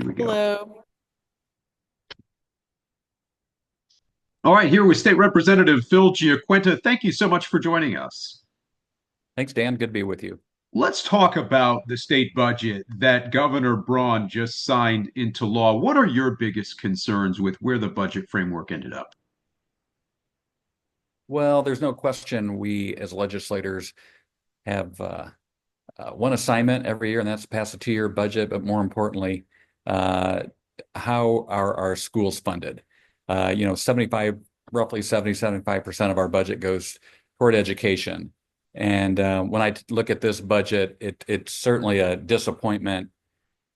Here we go. Hello. All right, here with State Representative Phil GiaQuinta. Thank you so much for joining us. Thanks, Dan. Good to be with you. Let's talk about the state budget that Governor Braun just signed into law. What are your biggest concerns with where the budget framework ended up? Well, there's no question we as legislators have one assignment every year, and that's to pass a two-year budget. But more importantly, uh, how are our schools funded? 75% of our budget goes toward education. And when I look at this budget, it's certainly a disappointment,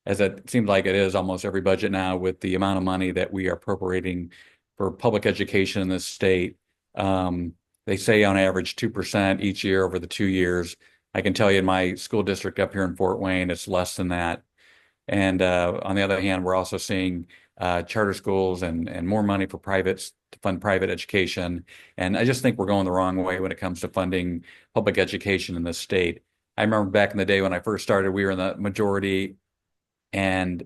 as it seems like it is almost every budget now, with the amount of money that we are appropriating for public education in this state. They say on average 2% each year over the 2 years. I can tell you in my school district up here in Fort Wayne, it's less than that. And on the other hand, we're also seeing charter schools and more money for privates to fund private education. And I just think we're going the wrong way when it comes to funding public education in this state. I remember back in the day when I first started, we were in the majority, and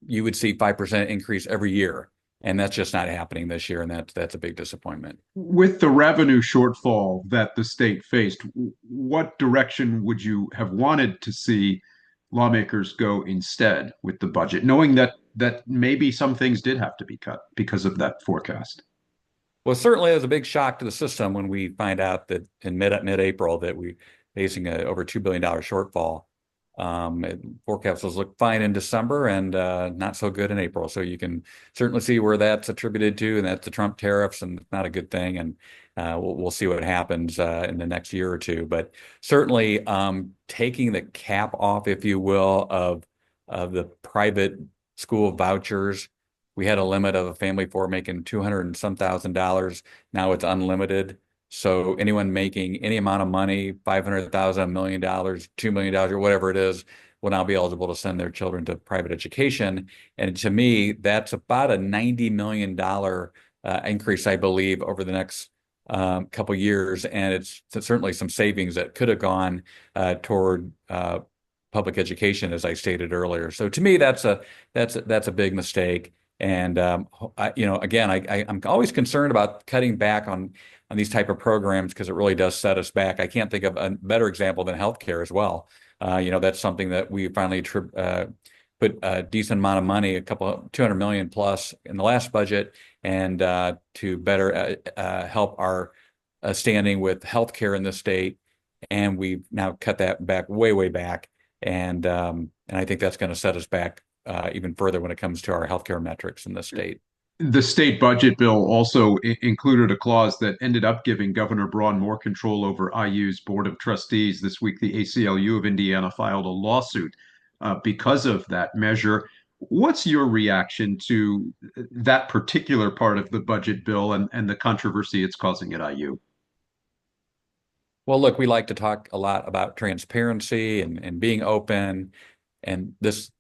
you would see 5% increase every year. And that's just not happening this year, and that's a big disappointment. With the revenue shortfall that the state faced, what direction would you have wanted to see lawmakers go instead with the budget, knowing that maybe some things did have to be cut because of that forecast? Well, certainly it was a big shock to the system when we find out that in mid-April that we facing a over $2 billion shortfall. Forecasts look fine in December and not so good in April. So you can certainly see where that's attributed to, and that's the Trump tariffs, and it's not a good thing. And we'll see what happens in the next year or two. But certainly taking the cap off, if you will, of the private school vouchers. We had a limit of a family for making 200 and some $1,000. Now it's unlimited. So anyone making any amount of money, 500,000, $1 million, $2 million, or whatever it is, will now be eligible to send their children to private education. And to me, that's about a $90 million increase, I believe, over the next couple of years. And it's certainly some savings that could have gone toward public education, as I stated earlier. So to me, that's a big mistake. And again, I'm always concerned about cutting back on these type of programs because it really does set us back. I can't think of a better example than healthcare as well. That's something that we finally put a decent amount of money, 200 million plus in the last budget, and to better help our standing with healthcare in the state. And we've now cut that back way back, and I think that's going to set us back even further when it comes to our healthcare metrics in the state. The state budget bill also included a clause that ended up giving Governor Braun more control over IU's Board of Trustees. This week, the ACLU of Indiana filed a lawsuit because of that measure. What's your reaction to that particular part of the budget bill and the controversy it's causing at IU? Well, look, we like to talk a lot about transparency and being open, and this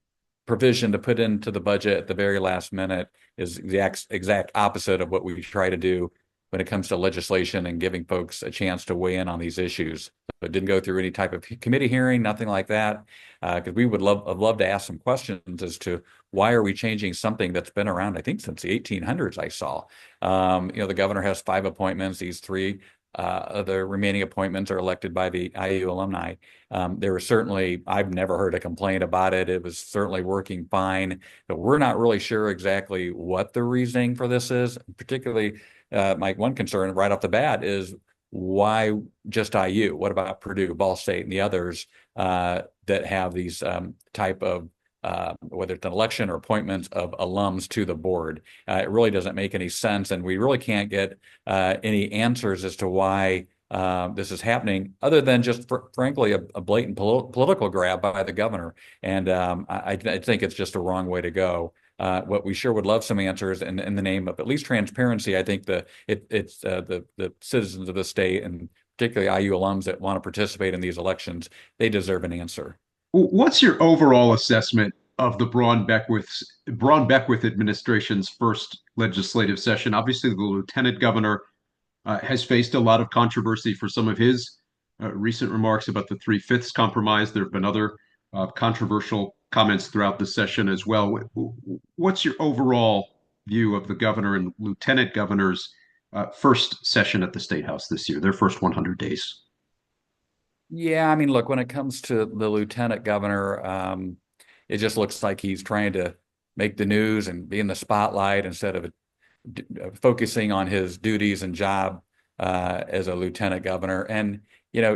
provision to put into the budget at the very last minute is the exact opposite of what we try to do when it comes to legislation and giving folks a chance to weigh in on these issues. So it didn't go through any type of committee hearing, nothing like that, because we would love to ask some questions as to why are we changing something that's been around, I think, since the 1800s. I saw, the governor has 5 appointments. These 3 of the remaining appointments are elected by the IU alumni. There was certainly, I've never heard a complaint about it. It was certainly working fine, but we're not really sure exactly what the reasoning for this is. Particularly, my one concern right off the bat is why just IU? What about Purdue, Ball State, and the others that have these type of whether it's an election or appointments of alums to the board? It really doesn't make any sense, and we really can't get any answers as to why this is happening, other than just frankly a blatant political grab by the governor. And I think it's just a wrong way to go. What we sure would love some answers in the name of at least transparency. I think it's the citizens of the state, and particularly IU alums that want to participate in these elections, they deserve an answer. What's your overall assessment of the Braun Beckwith administration's first legislative session? Obviously, the lieutenant governor has faced a lot of controversy for some of his recent remarks about the three-fifths compromise. There have been other controversial comments throughout the session as well. What's your overall view of the governor and lieutenant governor's first session at the State House this year, their first 100 days? Yeah, I mean, look, when it comes to the lieutenant governor, it just looks like he's trying to make the news and be in the spotlight instead of focusing on his duties and job as a lieutenant governor. And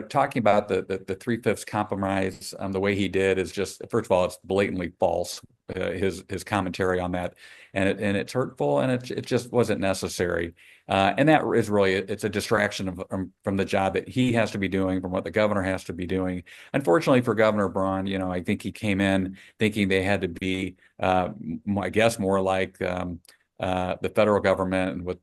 talking about the three-fifths compromise, the way he did is just, first of all, it's blatantly false. His commentary on that, and it's hurtful, and it just wasn't necessary. And that is really, it's a distraction from the job that he has to be doing, from what the governor has to be doing. Unfortunately for Governor Braun, I think he came in thinking they had to be, I guess, more like the federal government and what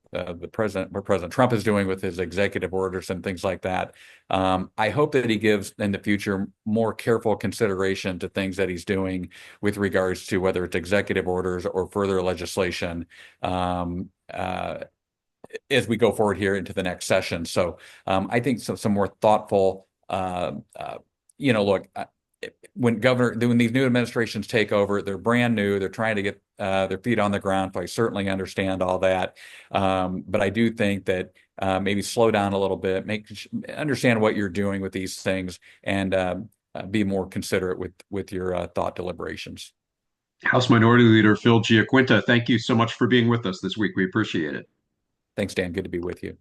President Trump is doing with his executive orders and things like that. I hope that he gives in the future more careful consideration to things that he's doing with regards to whether it's executive orders or further legislation. As we go forward here into the next session. So I think some more thoughtful, look, when these new administrations take over, they're brand new, they're trying to get their feet on the ground. So I certainly understand all that. But I do think that maybe slow down a little bit, understand what you're doing with these things, and be more considerate with your thought deliberations. House Minority Leader Phil GiaQuinta, thank you so much for being with us this week. We appreciate it. Thanks, Dan. Good to be with you.